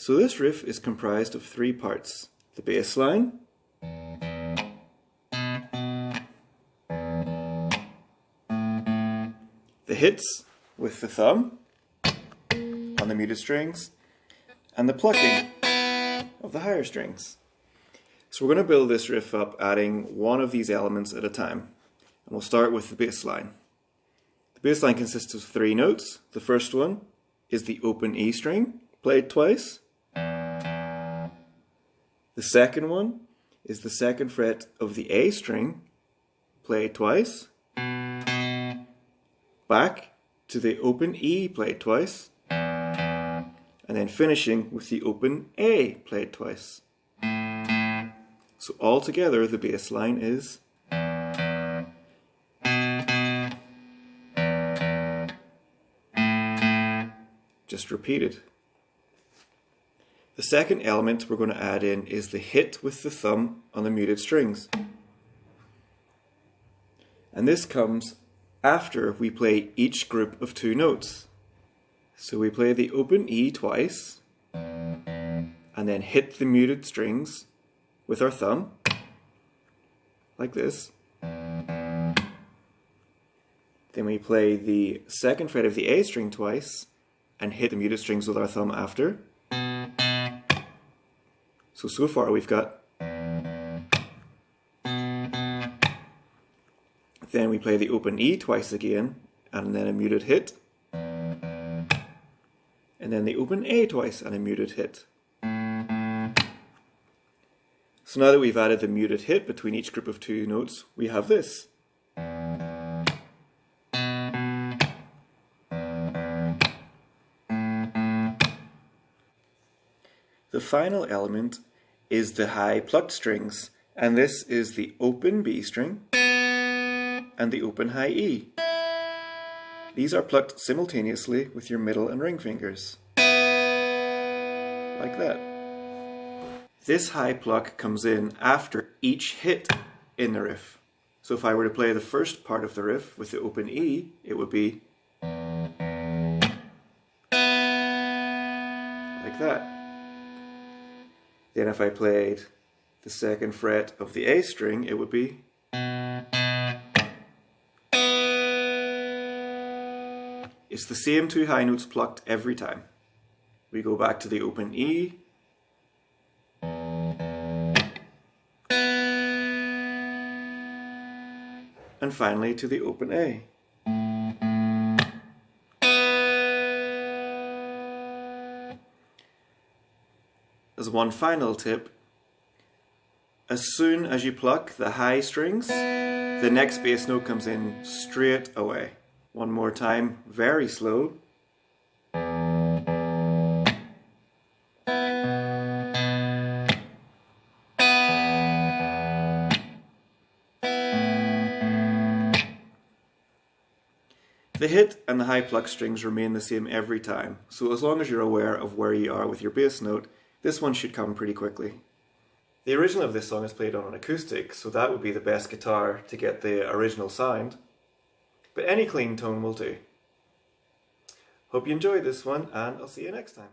So this riff is comprised of three parts: the bass line, the hits with the thumb on the muted strings, and the plucking of the higher strings. So we're going to build this riff up adding one of these elements at a time. And we'll start with the bass line. The bass line consists of three notes. The first one is the open E string, played twice. The second one is the second fret of the A string, played twice. Back to the open E, played twice. And then finishing with the open A, played twice. So all together the bass line is just repeated. The second element we're going to add in is the hit with the thumb on the muted strings. And this comes after we play each group of two notes. So we play the open E twice, and then hit the muted strings with our thumb, like this. Then we play the second fret of the A string twice, and hit the muted strings with our thumb after. So far we've got. Then we play the open E twice again, and then a muted hit. And then the open A twice, and a muted hit. So now that we've added the muted hit between each group of two notes, we have this. The final element is the high plucked strings, and this is the open B string and the open high E. These are plucked simultaneously with your middle and ring fingers, like that. This high pluck comes in after each hit in the riff. So if I were to play the first part of the riff with the open E, it would be like that. Then if I played the second fret of the A string, it would be it's the same two high notes plucked every time. We go back to the open E, and finally to the open A. As one final tip, as soon as you pluck the high strings, the next bass note comes in straight away. One more time, very slow. The hit and the high pluck strings remain the same every time, so as long as you're aware of where you are with your bass note, this one should come pretty quickly. The original of this song is played on an acoustic, so that would be the best guitar to get the original sound, but any clean tone will do. Hope you enjoyed this one, and I'll see you next time.